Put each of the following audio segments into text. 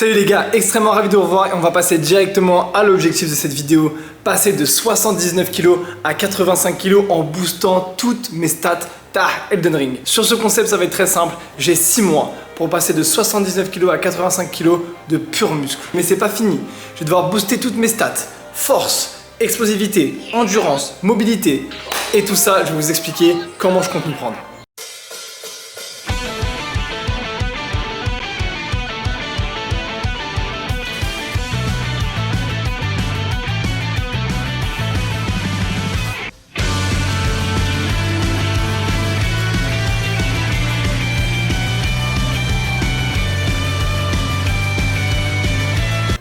Salut les gars, extrêmement ravi de vous revoir et on va passer directement à l'objectif de cette vidéo. Passer de 79 kg à 85 kg en boostant toutes mes stats Elden Ring. Sur ce concept, ça va être très simple. J'ai 6 mois pour passer de 79 kg à 85 kg de pur muscle. Mais c'est pas fini. Je vais devoir booster toutes mes stats. Force, explosivité, endurance, mobilité. Et tout ça, je vais vous expliquer comment je compte m'y prendre.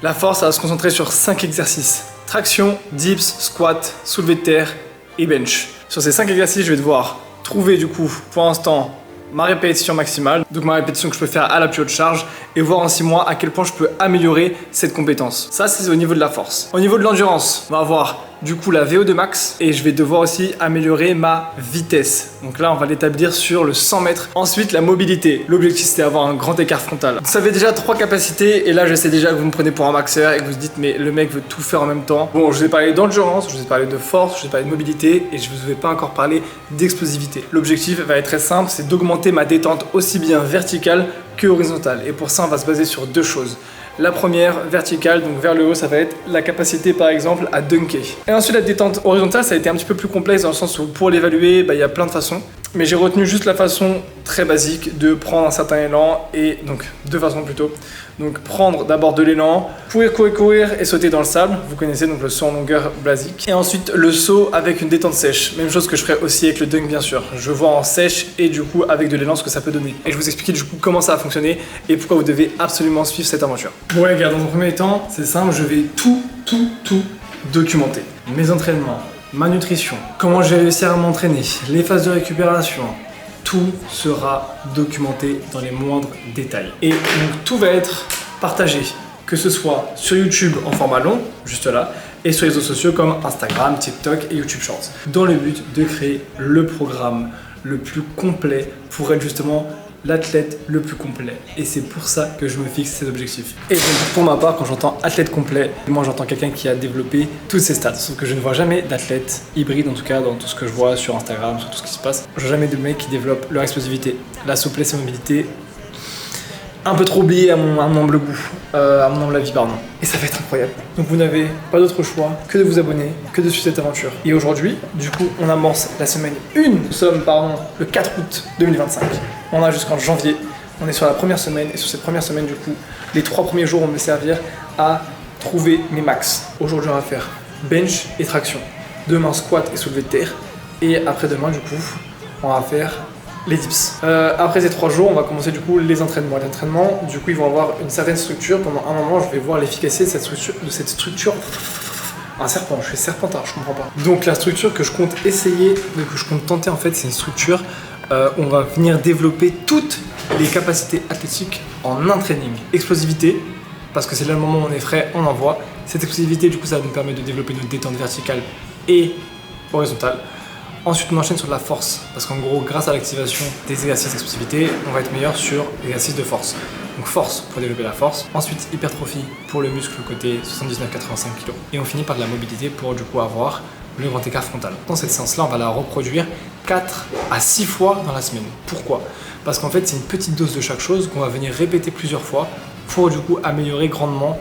La force, ça va se concentrer sur 5 exercices. Traction, dips, squat, soulevé de terre et bench. Sur ces 5 exercices, je vais devoir trouver du coup, pour l'instant, ma répétition maximale. Donc ma répétition que je peux faire à la plus haute charge et voir en 6 mois à quel point je peux améliorer cette compétence. Ça, c'est au niveau de la force. Au niveau de l'endurance, on va avoir du coup la VO2 max et je vais devoir aussi améliorer ma vitesse. Donc là, on va l'établir sur le 100 mètres. Ensuite, la mobilité. L'objectif, c'est d'avoir un grand écart frontal. Vous savez déjà 3 capacités et là, je sais déjà que vous me prenez pour un maxeur et que vous vous dites mais le mec veut tout faire en même temps. Bon, je vous ai parlé d'endurance, je vous ai parlé de force, je vous ai parlé de mobilité et je vous ai pas encore parlé d'explosivité. L'objectif va être très simple, c'est d'augmenter ma détente aussi bien verticale que horizontale. Et pour ça, on va se baser sur 2 choses. La première, verticale, donc vers le haut, ça va être la capacité par exemple à dunker. Et ensuite la détente horizontale, ça a été un petit peu plus complexe dans le sens où pour l'évaluer, il y a plein de façons. Mais j'ai retenu juste la façon très basique de prendre un certain élan et donc 2 façons plutôt. Donc prendre d'abord de l'élan, courir et sauter dans le sable. Vous connaissez donc le saut en longueur basique. Et ensuite le saut avec une détente sèche. Même chose que je ferai aussi avec le dunk bien sûr. Je vois en sèche et du coup avec de l'élan ce que ça peut donner. Et je vais vous expliquer du coup comment ça va fonctionner et pourquoi vous devez absolument suivre cette aventure. Bon les gars, dans un premier temps, c'est simple, je vais tout documenter. Mes entraînements, ma nutrition, comment j'ai réussi à m'entraîner, les phases de récupération, tout sera documenté dans les moindres détails. Et donc tout va être partagé, que ce soit sur YouTube en format long, juste là, et sur les réseaux sociaux comme Instagram, TikTok et YouTube Shorts, dans le but de créer le programme le plus complet pour être justement l'athlète le plus complet. Et c'est pour ça que je me fixe ces objectifs. Et donc pour ma part, quand j'entends athlète complet, moi j'entends quelqu'un qui a développé toutes ses stats. Sauf que je ne vois jamais d'athlète hybride, en tout cas dans tout ce que je vois sur Instagram, sur tout ce qui se passe. Je vois jamais de mecs qui développent leur explosivité, la souplesse et la mobilité. Un peu trop oublié à mon humble goût, à mon humble avis, pardon. Et ça va être incroyable. Donc vous n'avez pas d'autre choix que de vous abonner, que de suivre cette aventure. Et aujourd'hui, du coup, on amorce la semaine 1. Nous sommes, le 4 août 2025. On a jusqu'en janvier. On est sur la première semaine. Et sur cette première semaine, du coup, les 3 premiers jours vont me servir à trouver mes max. Aujourd'hui, on va faire bench et traction. Demain, squat et soulevé de terre. Et après-demain, du coup, on va faire les dips. Après ces 3 jours, on va commencer du coup les entraînements. Les entraînements, du coup, ils vont avoir une certaine structure. Pendant un moment, je vais voir l'efficacité de cette structure. Un serpent, je fais serpentard, je comprends pas. Donc la structure que je compte essayer, que je compte tenter en fait, c'est une structure où on va venir développer toutes les capacités athlétiques en un training. Explosivité, parce que c'est là le moment où on est frais, on envoie. Cette explosivité, du coup, ça va nous permettre de développer notre détente verticale et horizontale. Ensuite, on enchaîne sur la force, parce qu'en gros, grâce à l'activation des exercices d'explosivité, on va être meilleur sur l'exercice de force. Donc force pour développer la force. Ensuite, hypertrophie pour le muscle côté 79-85 kg. Et on finit par de la mobilité pour du coup avoir le grand écart frontal. Dans cette séance-là, on va la reproduire 4 à 6 fois dans la semaine. Pourquoi ? Parce qu'en fait, c'est une petite dose de chaque chose qu'on va venir répéter plusieurs fois pour du coup améliorer grandement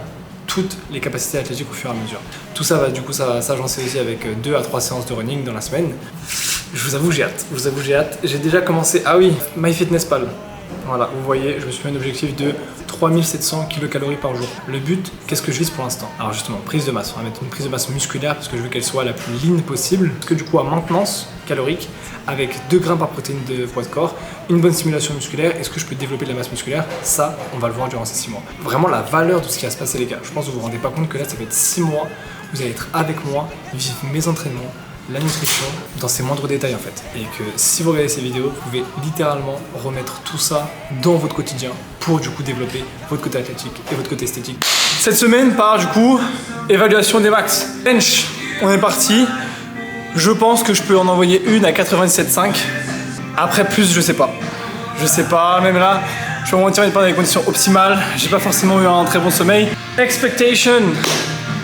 toutes les capacités athlétiques au fur et à mesure. Tout ça va du coup s'agencer aussi avec 2 à 3 séances de running dans la semaine. Je vous avoue j'ai hâte. J'ai déjà commencé, MyFitnessPal. Voilà, vous voyez, je me suis mis un objectif de 3700 kcal par jour. Le but, qu'est-ce que je vise pour l'instant? Alors justement, prise de masse. On va mettre une prise de masse musculaire parce que je veux qu'elle soit la plus lean possible. Parce que du coup, à maintenance calorique, avec 2 grammes par protéine de poids de corps, une bonne stimulation musculaire, est-ce que je peux développer de la masse musculaire? Ça, on va le voir durant ces 6 mois. Vraiment la valeur de ce qui va se passer les gars. Je pense que vous vous rendez pas compte que là, ça va être 6 mois. Vous allez être avec moi, vivre mes entraînements, la nutrition, dans ses moindres détails en fait. Et que si vous regardez ces vidéos, vous pouvez littéralement remettre tout ça dans votre quotidien pour du coup développer votre côté athlétique et votre côté esthétique. Cette semaine part du coup évaluation des max. Bench, on est parti. Je pense que je peux en envoyer une à 97,5. Après plus, je sais pas. Même là, Je vais mentir, on n'est pas dans les conditions optimales. J'ai pas forcément eu un très bon sommeil. Expectation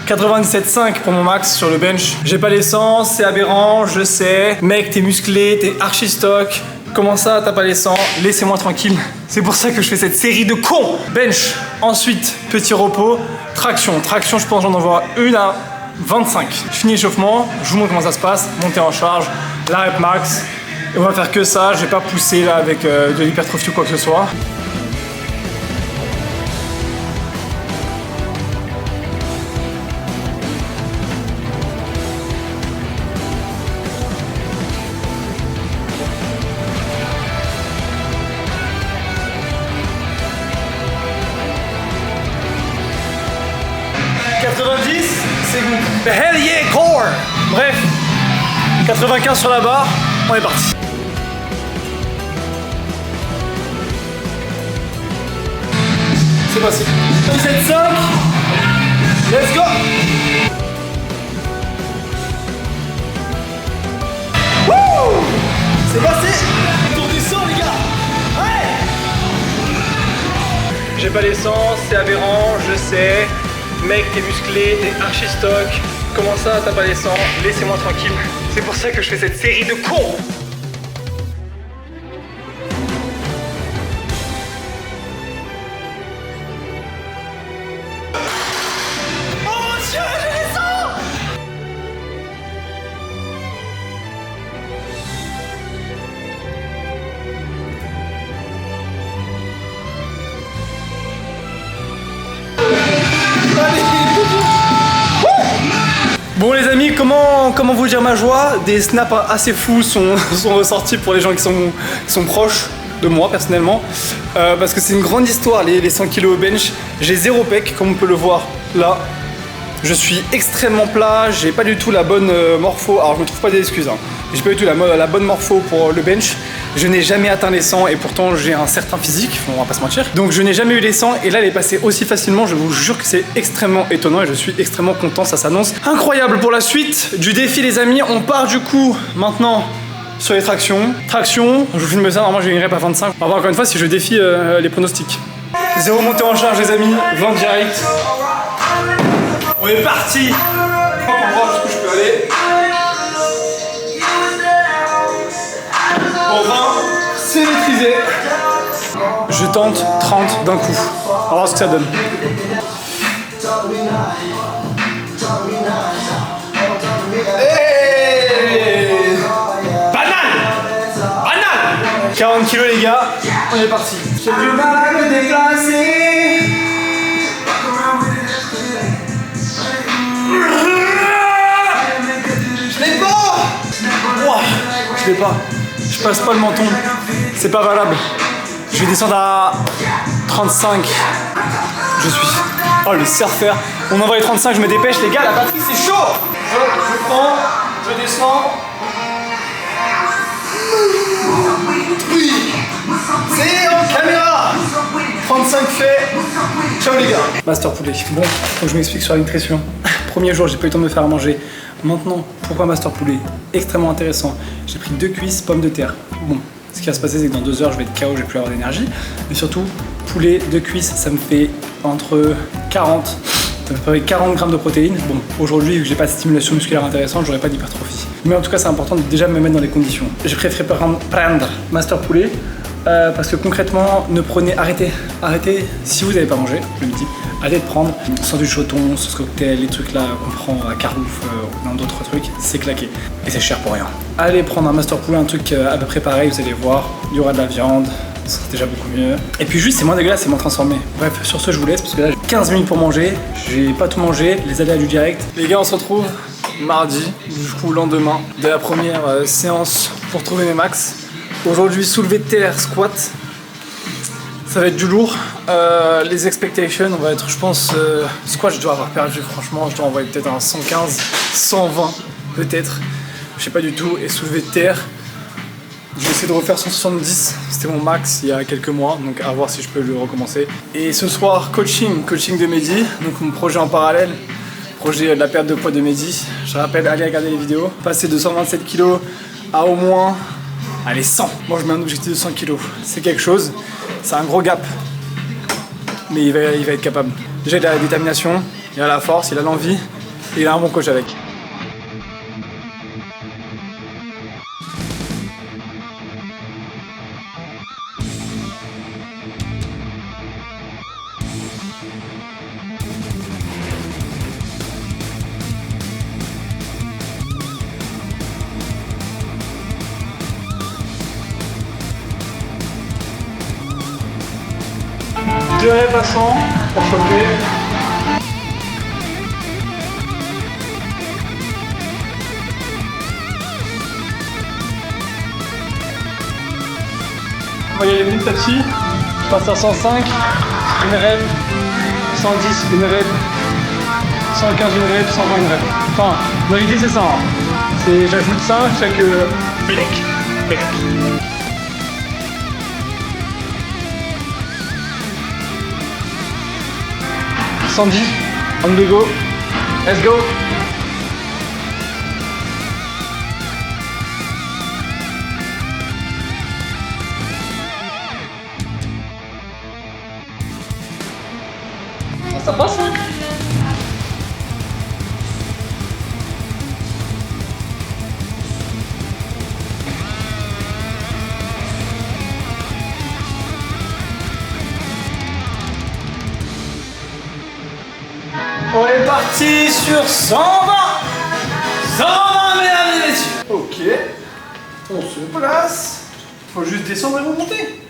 97,5 pour mon max sur le bench. J'ai pas l'essence, c'est aberrant, je sais. Mec, t'es musclé, t'es archi stock. Comment ça, t'as pas l'essence? Laissez-moi tranquille. C'est pour ça que je fais cette série de cons. Bench. Ensuite, petit repos. Traction. Traction, je pense j'en envoie une à 25. Je finis l'échauffement, je vous montre comment ça se passe. Montée en charge, la rep max. Et on va faire que ça. Je vais pas pousser là avec de l'hypertrophie ou quoi que ce soit. C'est good. Hell yeah, core. Bref, 95 sur la barre, on est parti. C'est passé. 17,5. Let's go. Wouh. C'est passé. Tour du sang, les gars. Ouais. J'ai pas l'essence, c'est aberrant, je sais. Mec, t'es musclé, t'es archi stock. Comment ça, t'as pas l'essence? Laissez-moi tranquille. C'est pour ça que je fais cette série de cons. Oh mon Dieu, j'ai l'essence! Bon les amis, comment vous dire ma joie? Des snaps assez fous sont ressortis pour les gens qui sont proches de moi personnellement. Parce que c'est une grande histoire les 100 kg au bench. J'ai 0 pec comme on peut le voir là. Je suis extrêmement plat, j'ai pas du tout la bonne morpho. Alors je me trouve pas des excuses, hein. J'ai pas du tout la bonne morpho pour le bench. Je n'ai jamais atteint les 100 et pourtant j'ai un certain physique, on va pas se mentir. Donc je n'ai jamais eu les 100 et là elle est passée aussi facilement, je vous jure que c'est extrêmement étonnant et je suis extrêmement content, ça s'annonce incroyable pour la suite du défi les amis. On part du coup maintenant sur les tractions. Traction, je vous filme ça, normalement j'ai une rep à 25. On va voir encore une fois si je défie les pronostics. 0 montée en charge les amis, 20 direct. On est parti. On va voir jusqu'où je peux aller. Pour 20, c'est maîtrisé. Je tente 30 d'un coup. On va voir ce que ça donne. Hey, banal. 40 kilos les gars, on est parti. J'ai du mal à me déplacer. Je l'ai pas. Wow, je l'ai pas. Je passe pas le menton. C'est pas valable. Je vais descendre à 35. Je suis. Oh le surfer. On envoie les 35, je me dépêche les gars, la batterie c'est chaud. Je prends, je descends. Oui. C'est en caméra. 35 fait. Ciao les gars. Master poulet. Bon, faut que je m'explique sur la nutrition. Premier jour, j'ai pas eu le temps de me faire à manger. Maintenant, pourquoi master poulet? Extrêmement intéressant. J'ai pris 2 cuisses pommes de terre. Bon, ce qui va se passer, c'est que dans 2 heures, je vais être KO, je vais plus avoir d'énergie. Mais surtout, poulet, 2 cuisses, ça me fait entre 40, ça me fait 40 grammes de protéines. Bon, aujourd'hui, vu que j'ai pas de stimulation musculaire intéressante, j'aurai pas d'hypertrophie. Mais en tout cas, c'est important de déjà me mettre dans les conditions. J'ai préféré prendre master poulet. Parce que concrètement, arrêtez, si vous n'avez pas mangé le midi, allez de prendre sandwich au thon, sauce cocktail, les trucs là qu'on prend à Carouf ou dans d'autres trucs, c'est claqué. Et c'est cher pour rien. Allez prendre un master poulet, un truc à peu près pareil, vous allez voir, il y aura de la viande, ce sera déjà beaucoup mieux. Et puis juste, c'est moins dégueulasse, c'est moins transformé. Bref, sur ce, je vous laisse parce que là, j'ai 15 minutes pour manger, j'ai pas tout mangé, les aléas du direct. Les gars, on se retrouve mardi, du coup, lendemain de la première séance pour trouver mes max. Aujourd'hui, soulevé de terre, squat, ça va être du lourd. Les expectations, on va être, je pense, squat, je dois avoir perdu, franchement, je dois envoyer peut-être un 115, 120 peut-être, je sais pas du tout. Et soulevé de terre, je vais essayer de refaire 170, c'était mon max il y a quelques mois, donc à voir si je peux le recommencer. Et ce soir, coaching de Mehdi, donc mon projet en parallèle, projet de la perte de poids de Mehdi. Je rappelle, allez regarder les vidéos, passer de 127 kg à au moins... Allez, 100. Moi, je mets un objectif de 100 kg. C'est quelque chose. C'est un gros gap. Mais il va être capable. Déjà, il a la détermination, il a la force, il a l'envie et il a un bon coach avec. Deux reps à 100 pour choper. On va y aller petit à petit. Je passe à 105, une rep, 110, une rep, 115, une rep, 120, une rep. Enfin, la vérité c'est ça. Hein. J'ajoute ça chaque blec. 110, on the go, let's go. Ça passe hein? On est parti sur 120. 120 mesdames et messieurs. Ok. On se place. Faut juste descendre et remonter.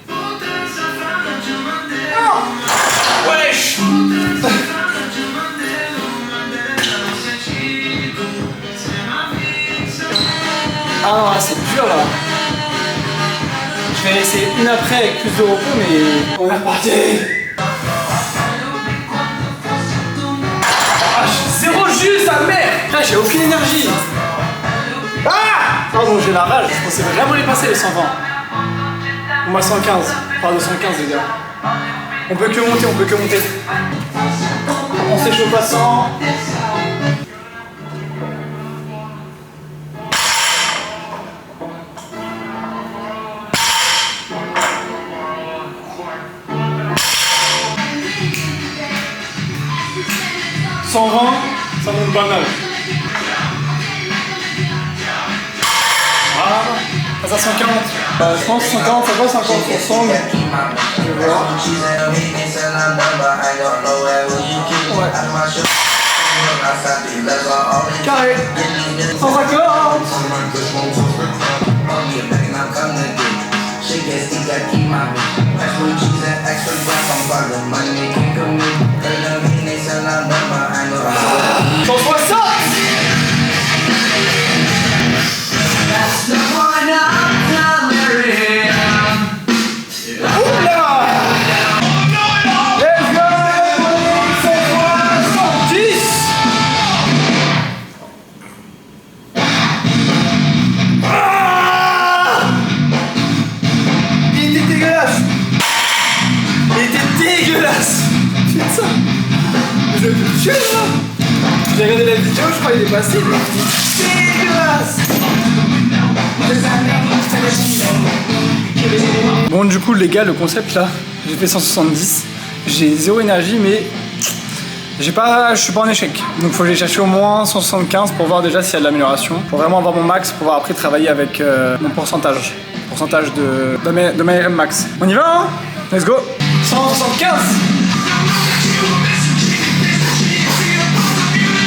Oh. Wesh. Ah non, là c'est dur là. Je vais essayer une après avec plus de repos, mais on est reparti. Zéro jus, sa mère! Là, j'ai aucune énergie! Ah! Pardon, j'ai la rage, je pensais vraiment les passer les 120. On m'a 115, enfin 215 les gars. On peut que monter, on peut que monter. On s'échauffe à 100. Ça monte pas mal. Voilà, passe à 140. Je pense 140, ça passe 50%, mais je vais voir. Ouais. Carré. 150. J'ai regardé la vidéo, je crois qu'il est passé, mais dégueulasse. Bon du coup les gars, le concept là, j'ai fait 170, j'ai zéro énergie mais je suis pas en échec. Donc faut que j'aille chercher au moins 175 pour voir déjà s'il y a de l'amélioration. Pour vraiment avoir mon max, pour pouvoir après travailler avec mon pourcentage de ma RM max. On y va hein? Let's go. 175.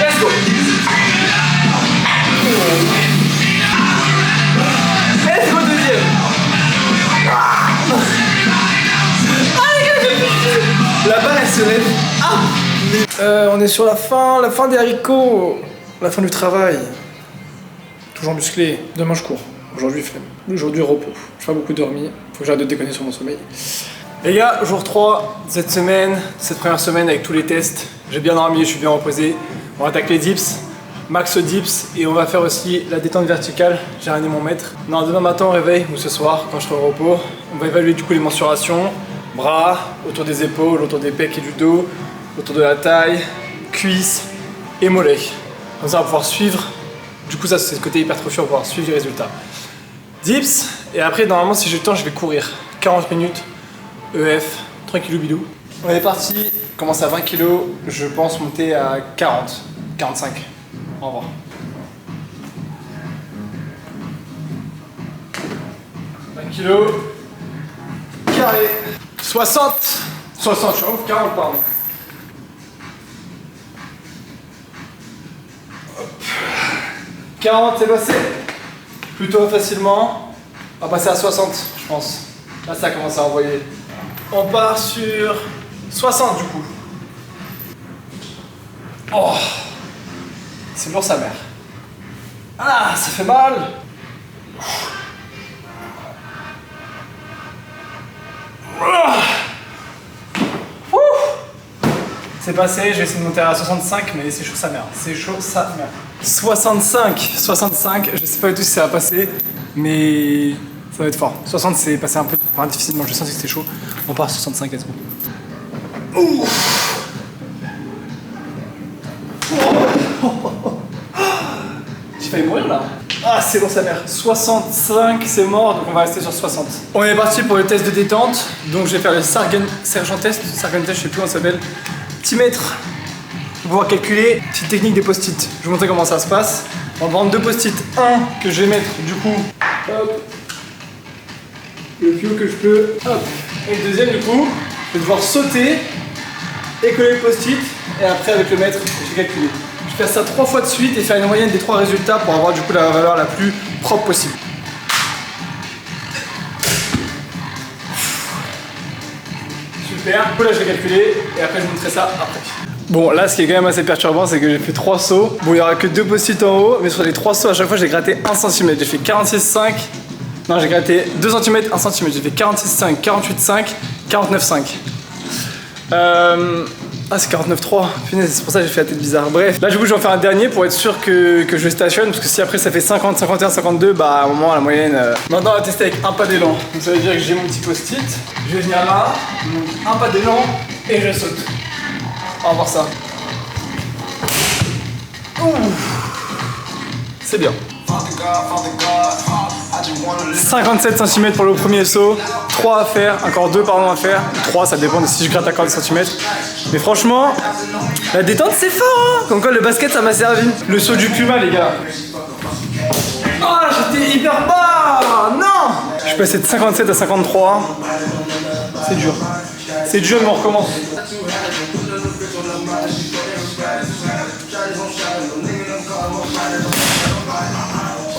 Let's go. Let's go deuxième. La balle elle se lève. On est sur la fin des haricots, la fin du travail. Toujours musclé. Demain je cours. Aujourd'hui flemme. Aujourd'hui repos. Je n'ai pas beaucoup dormi. Faut que j'arrête de déconner sur mon sommeil. Les gars, jour 3 cette semaine, cette première semaine avec tous les tests. J'ai bien dormi, je suis bien reposé. On attaque les dips, max dips et on va faire aussi la détente verticale. J'ai ramené mon mètre. Non, demain matin au réveil ou ce soir quand je serai au repos, on va évaluer du coup les mensurations. Bras, autour des épaules, autour des pecs et du dos, autour de la taille, cuisses et mollets. Comme ça on va pouvoir suivre. Du coup ça c'est le côté hypertrophie, on va pouvoir suivre les résultats. Dips et après normalement si j'ai le temps je vais courir 40 minutes EF, tranquillou bidou. On est parti, commence à 20 kg, je pense monter à 40, 45. Au revoir. Kilo, carré, 60, je suis en 40 pardon. Hop. 40 c'est passé, plutôt facilement, on va passer à 60 je pense, là ça commence à envoyer. On part sur 60 du coup. Oh, c'est lourd sa mère. Ah, ça fait mal. C'est passé, je vais essayer de monter à 65, mais c'est chaud sa mère. C'est chaud sa mère. 65, je sais pas du tout si ça va passer, mais ça va être fort. 60 c'est passé un peu difficilement, je sens que c'était chaud. On part à 65, let's go. J'ai failli mourir là. Ah, c'est lourd sa mère. 65, c'est mort, donc on va rester sur 60. On est parti pour le test de détente. Donc je vais faire le sergent test, je sais plus comment ça s'appelle. Petit mètre pour pouvoir calculer. Petite technique des post-it. Je vais vous montrer comment ça se passe. On va prendre deux post-it. Un que je vais mettre du coup, hop, le plus haut que je peux, hop. Et le deuxième du coup, je vais devoir sauter et coller le post-it. Et après avec le mètre, je vais calculer. Je vais faire ça 3 fois de suite et faire une moyenne des 3 résultats pour avoir du coup la valeur la plus propre possible. Super. Du coup là je vais calculer et après je vous montrerai ça après. Bon là ce qui est quand même assez perturbant c'est que j'ai fait 3 sauts. Bon il n'y aura que 2 post-it en haut mais sur les 3 sauts à chaque fois j'ai gratté 1 cm. J'ai fait 46,5. Non j'ai gratté 2 cm, 1 cm. J'ai fait 46,5, 48,5, 49,5. Ah c'est 49,3, punaise, c'est pour ça que j'ai fait la tête bizarre. Bref, là du coup je vais en faire un dernier pour être sûr que je stationne. Parce que si après ça fait 50, 51, 52, bah à un moment la moyenne... Maintenant on va tester avec un pas d'élan. Donc ça veut dire que j'ai mon petit post-it. Je vais venir là, donc un pas d'élan et je saute. On va voir ça. Ouh. C'est bien. 57 cm pour le premier saut, 3 à faire, encore 2 pardon à faire, 3 ça dépend de si je gratte à 40 cm. Mais franchement, la détente c'est fort hein. Comme quoi le basket ça m'a servi. Le saut du puma les gars. Ah j'étais hyper bas. Non. Je suis passé de 57 à 53. C'est dur. C'est dur mais on recommence.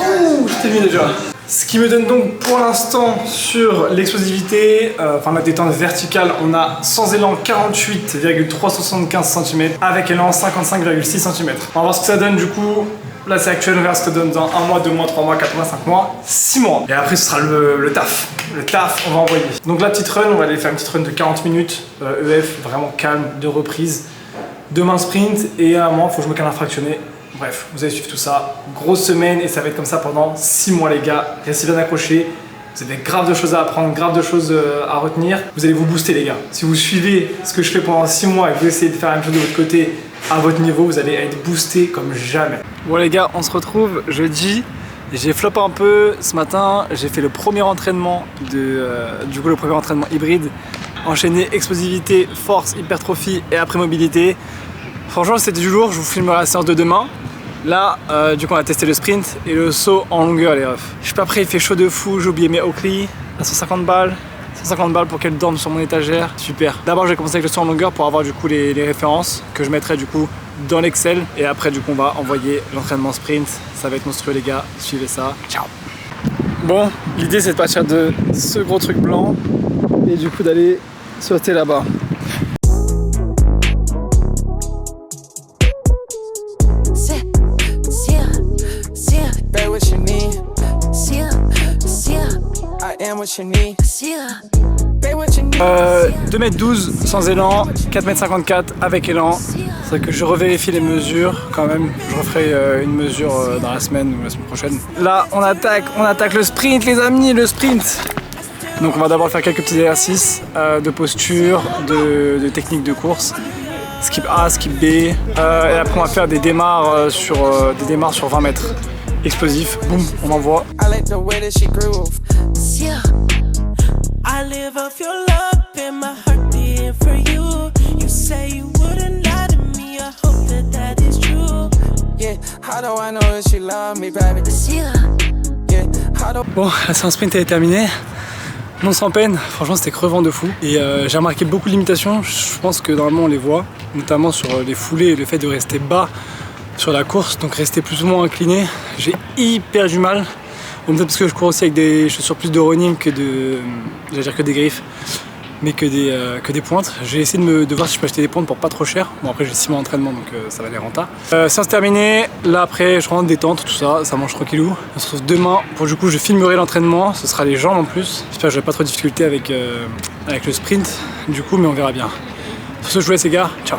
Ouh, j'étais mis déjà. Ce qui me donne donc pour l'instant sur l'explosivité, enfin la détente verticale, on a sans élan 48,375 cm, avec élan 55,6 cm. On va voir ce que ça donne du coup. Là c'est actuel, on verra ce que ça donne dans 1 mois, 2 mois, 3 mois, 4 mois, 5 mois, 6 mois. Et après ce sera le taf. Le taf, on va envoyer. Donc la petite run, on va aller faire une petite run de 40 minutes, EF, vraiment calme, de reprise. Demain sprint et à un moment, il faut que je me cale un fractionné. Bref, vous allez suivre tout ça. Grosse semaine et ça va être comme ça pendant 6 mois les gars. Restez bien accrochés. Vous avez grave de choses à apprendre, grave de choses à retenir. Vous allez vous booster les gars. Si vous suivez ce que je fais pendant 6 mois et que vous essayez de faire la même chose de votre côté à votre niveau, vous allez être boosté comme jamais. Bon les gars, on se retrouve jeudi. J'ai flopé un peu ce matin. J'ai fait le premier entraînement du coup le premier entraînement hybride. Enchaîné explosivité, force, hypertrophie et après mobilité. Franchement c'était du lourd, je vous filmerai la séance de demain. Là, du coup on a testé le sprint et le saut en longueur les refs. Je suis pas prêt, il fait chaud de fou, j'ai oublié mes Oakley à 150 balles. 150 balles pour qu'elle dorme sur mon étagère, super. D'abord je vais commencer avec le saut en longueur pour avoir du coup les références que je mettrai du coup dans l'Excel. Et après du coup on va envoyer l'entraînement sprint. Ça va être monstrueux les gars, suivez ça, ciao. Bon, l'idée c'est de partir de ce gros truc blanc et du coup d'aller sauter là-bas. Euh, 2m12 sans élan, 4m54 avec élan. C'est vrai que je revérifie les mesures quand même. Je referai une mesure dans la semaine ou la semaine prochaine. Là on attaque le sprint les amis, le sprint. Donc on va d'abord faire quelques petits exercices de posture, de technique de course. Skip A, skip B. Et après on va faire des démarres sur 20 mètres. Explosif, boum, on envoie. I live off your love. and my heart beating for you. You say you wouldn't lie to me. I hope that that is true. Yeah, how do I know that she love me, baby? Yeah, how do... Bon, la séance sprint est terminée. Non sans peine, franchement c'était crevant de fou. Et j'ai remarqué beaucoup de limitations, je pense que normalement on les voit, notamment sur les foulées et le fait de rester bas sur la course, donc rester plus ou moins incliné. J'ai hyper du mal, bon, peut-être parce que je cours aussi avec des chaussures plus de running que j'allais dire que des griffes, mais que des pointes. J'ai essayé de voir si je peux acheter des pointes pour pas trop cher. Bon après j'ai 6 mois d'entraînement donc ça va aller renta. Séance terminée, là après je rentre détente, tout ça, ça mange tranquillou. On se retrouve demain pour du coup je filmerai l'entraînement, ce sera les jambes en plus. J'espère que j'aurai pas trop de difficultés avec le sprint du coup mais on verra bien. Sur ce je vous laisse les gars, ciao.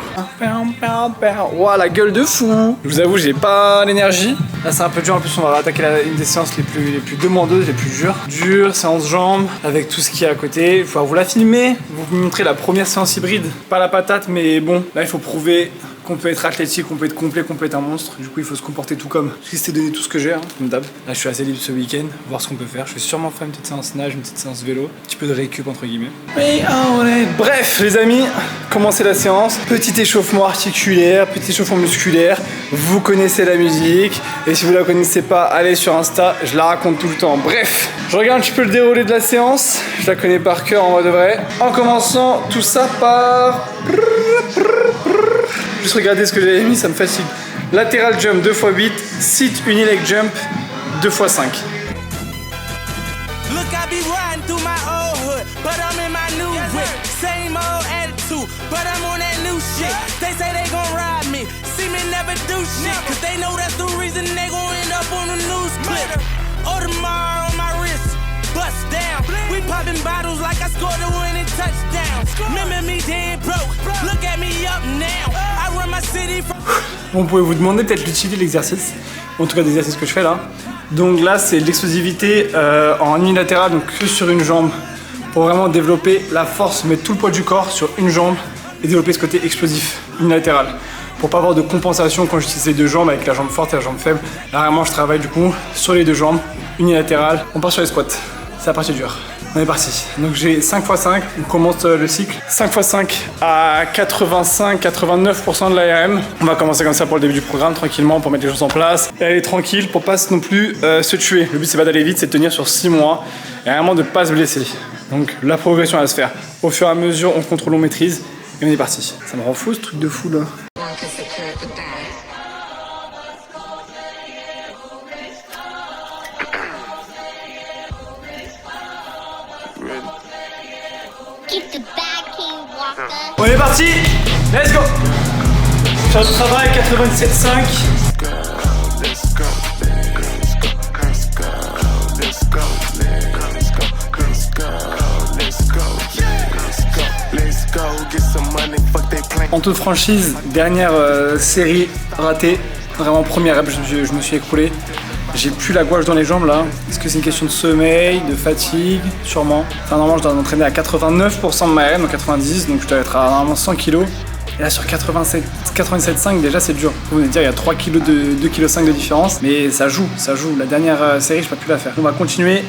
Ouah la gueule de fou. Je vous avoue j'ai pas l'énergie. Là c'est un peu dur, en plus on va attaquer une des séances les plus demandeuses, les plus dures. Dure, séance jambes, avec tout ce qu'il y a à côté. Il faut vous la filmer, vous montrer la première séance hybride. Pas la patate mais bon, là il faut prouver qu'on peut être athlétique, qu'on peut être complet, qu'on peut être un monstre. Du coup il faut se comporter tout comme. J'ai essayé de donner tout ce que j'ai, hein, comme d'hab. Là je suis assez libre ce week-end, voir ce qu'on peut faire. Je vais sûrement faire une petite séance nage, une petite séance vélo, un petit peu de récup entre guillemets. Bref les amis, commencez la séance. Petit échauffement articulaire, petit échauffement musculaire. Vous connaissez la musique. Et si vous la connaissez pas, allez sur Insta, je la raconte tout le temps. Bref, je regarde un petit peu le déroulé de la séance. Je la connais par cœur en vrai de vrai. En commençant tout ça par... Juste regardez ce que j'avais mis, ça me fatigue. Lateral jump 2x8, sit unileg jump 2x5. Look, I be riding through my old hood, but I'm in my new whip. Same old attitude, but I'm on that new shit. They say they gon' ride me, see me never do shit, cause they know that's the reason they gon' end up on the news clip. Audemars on my wrist, bust down. We popping bottles like I scored a winning touchdown. Remember me dead broke, look at me up now. I run my city from... Bon, vous pouvez vous demander peut-être l'utilité de l'exercice, en tout cas des exercices que je fais là. Donc là c'est de l'explosivité en unilatéral, donc que sur une jambe, pour vraiment développer la force, mettre tout le poids du corps sur une jambe et développer ce côté explosif unilatéral. Pour pas avoir de compensation quand j'utilise les deux jambes avec la jambe forte et la jambe faible. Là vraiment je travaille du coup sur les deux jambes, unilatérales. On part sur les squats, c'est la partie dure. On est parti. Donc j'ai 5x5, on commence le cycle. 5x5 à 85-89% de l'ARM. On va commencer comme ça pour le début du programme, tranquillement, pour mettre les choses en place. Et aller tranquille pour pas non plus se tuer. Le but c'est pas d'aller vite, c'est de tenir sur 6 mois et vraiment de pas se blesser. Donc la progression va se faire. Au fur et à mesure, on contrôle, on maîtrise. Et on est parti. Ça me rend fou ce truc de fou là. On est parti, let's go. Charge de travail 87,5. En toute franchise, dernière série ratée, vraiment première rep, je me suis écroulé. J'ai plus la gouache dans les jambes là. Est-ce que c'est une question de sommeil, de fatigue? Sûrement. Enfin, normalement, je dois m'entraîner à 89% de ma RM, donc 90, donc je dois être à normalement 100 kg. Et là, sur 87,5, déjà c'est dur. Vous allez dire, il y a 3 kg de 2,5 kg de différence, mais ça joue, ça joue. La dernière série, je n'ai pas pu la faire. On va continuer.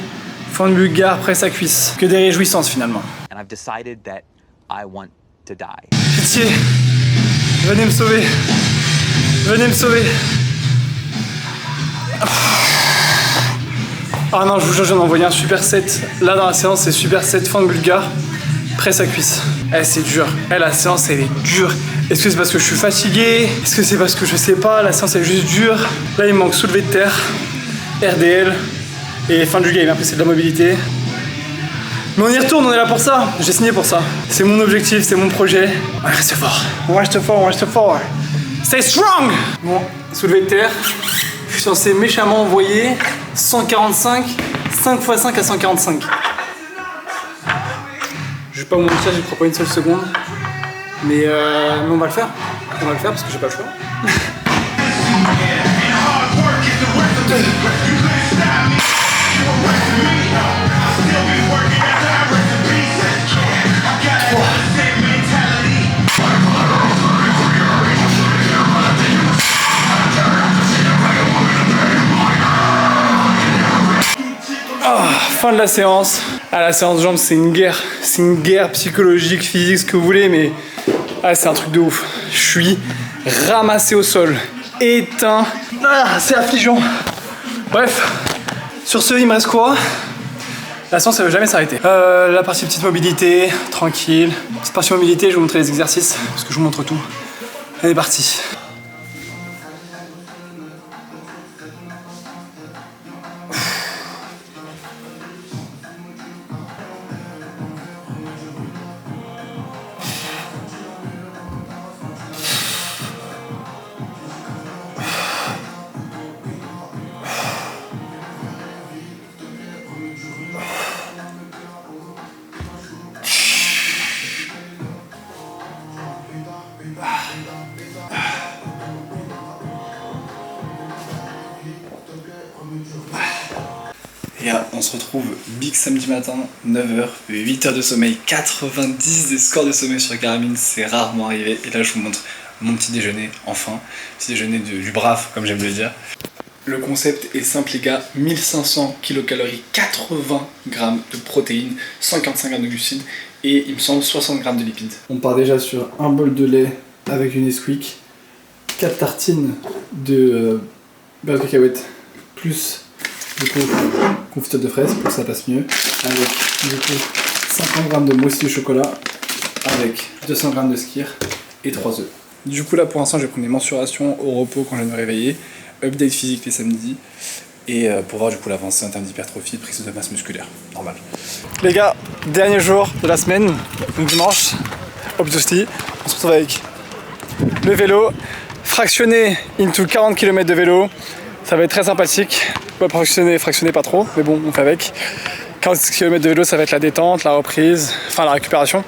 Fond de bulgare, presse à cuisse. Que des réjouissances finalement. And I've decided that I want to die. Pitié, venez me sauver. Venez me sauver. Ah non, je vous jure, j'en ai envoyé un super set. Là dans la séance, c'est super set fente bulgare, presse à cuisse. Eh, c'est dur. Eh, la séance, elle est dure. Est-ce que c'est parce que je suis fatigué? Est-ce que c'est parce que je sais pas? La séance, elle est juste dure. Là, il me manque soulevé de terre, RDL et fin du game. Après, c'est de la mobilité. Mais on y retourne, on est là pour ça. J'ai signé pour ça. C'est mon objectif, c'est mon projet. On reste fort. On reste fort, on reste fort. Stay strong! Bon, soulevé de terre. Je suis censé méchamment envoyer 145, 5x5 à 145. Je vais pas vous mentir, j'y crois pas une seule seconde. Mais on va le faire. On va le faire parce que j'ai pas le choix. Fin de la séance. Ah, la séance de jambes, c'est une guerre psychologique, physique, ce que vous voulez, mais ah, c'est un truc de ouf. Je suis ramassé au sol, éteint. Ah, c'est affligeant. Bref, sur ce, il me reste quoi? La séance, ça ne veut jamais s'arrêter. La partie petite mobilité, tranquille. Cette partie mobilité, je vais vous montrer les exercices, parce que je vous montre tout. Elle est partie. Et là, on se retrouve big samedi matin, 9h, 8h de sommeil, 90 des scores de sommeil sur Garmin, c'est rarement arrivé. Et là, je vous montre mon petit déjeuner, enfin, petit déjeuner du brave, comme j'aime le dire. Le concept est simple, les gars, 1500 kcal, 80 grammes de protéines, 145 grammes de glucides et il me semble 60 grammes de lipides. On part déjà sur un bol de lait avec une Nesquik, 4 tartines de beurre de cacahuète plus du coup confiture de fraises pour que ça passe mieux, avec du coup 50 grammes de moussi de chocolat, avec 200 grammes de skyr et 3 œufs. Du coup là pour l'instant je vais prendre des mensurations au repos quand je viens de me réveiller, update physique les samedis et pour voir du coup l'avancée en termes d'hypertrophie, prise de masse musculaire, normal. Les gars, dernier jour de la semaine, donc dimanche, obviously, on se retrouve avec le vélo, fractionné into 40 km de vélo, ça va être très sympathique, pas fractionné pas trop, mais bon on fait avec. 40 km de vélo, ça va être la détente, la reprise, enfin la récupération,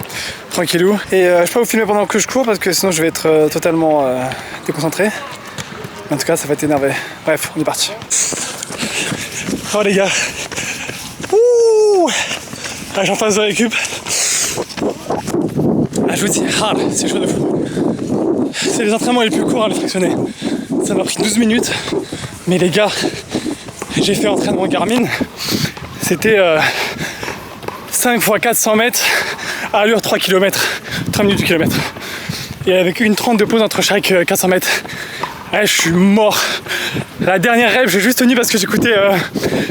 tranquillou. Et je peux pas vous filmer pendant que je cours parce que sinon je vais être totalement déconcentré. En tout cas, ça va t'énerver. Bref, on est parti. Oh les gars. Ouh, là j'ai en phase de récup. Ah, je vous dis, c'est chaud de fou. C'est les entraînements les plus courts, les fractionnés. Ça m'a pris 12 minutes. Mais les gars, j'ai fait entraînement Garmin. C'était 5 x 400 mètres à allure 3 km, 3 minutes du kilomètre. Et avec une 30 de pause entre chaque 400 mètres. Ouais, je suis mort. La dernière rêve, j'ai juste tenu parce que j'écoutais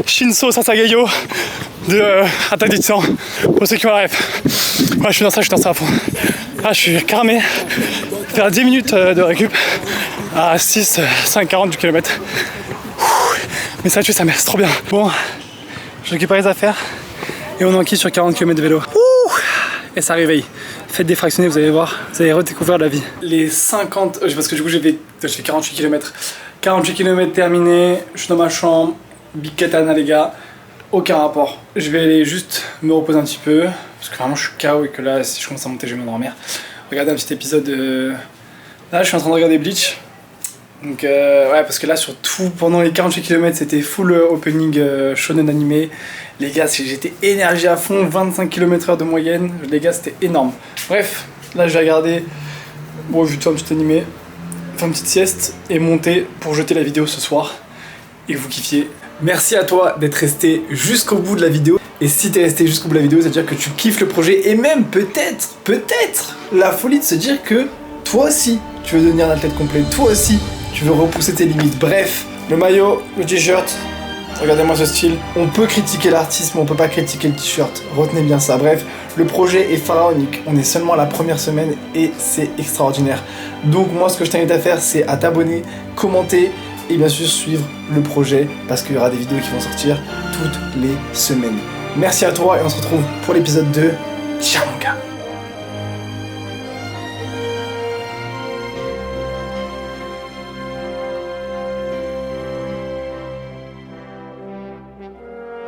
Shinso Sasagayo de Attaque des Titans. Pour ceux qui ont la rêve. Ouais, je suis dans ça à fond. Là, je suis cramé. Faire 10 minutes de récup à 6, 5, 40 du kilomètre. Mais ça tue sa mère, c'est trop bien. Bon, je récupère les affaires et on enquille sur 40 km de vélo. Et ça réveille. Faites des fractionnés, vous allez voir, vous allez redécouvrir la vie. Les 50, parce que du coup j'ai fait 48 km. 48 km terminés, je suis dans ma chambre, big katana les gars, aucun rapport. Je vais aller juste me reposer un petit peu, parce que vraiment je suis KO et que là si je commence à monter je vais m'endormir. Regardez un petit épisode Là je suis en train de regarder Bleach. Donc ouais, parce que là surtout pendant les 48 km c'était full opening shonen animé. Les gars, j'étais énergie à fond, 25 km/h de moyenne, les gars c'était énorme. Bref, là je vais regarder, bon vu toi un petit animé, faire une petite sieste et monter pour jeter la vidéo ce soir et que vous kiffiez. Merci à toi d'être resté jusqu'au bout de la vidéo. Et si t'es resté jusqu'au bout de la vidéo, ça veut dire que tu kiffes le projet et même peut-être la folie de se dire que toi aussi tu veux devenir un athlète complet, toi aussi tu veux repousser tes limites. Bref, le maillot, le t-shirt, regardez-moi ce style. On peut critiquer l'artiste, mais on peut pas critiquer le t-shirt. Retenez bien ça. Bref, le projet est pharaonique. On est seulement à la première semaine et c'est extraordinaire. Donc moi, ce que je t'invite à faire, c'est à t'abonner, commenter et bien sûr suivre le projet parce qu'il y aura des vidéos qui vont sortir toutes les semaines. Merci à toi et on se retrouve pour l'épisode 2. Ciao mon gars.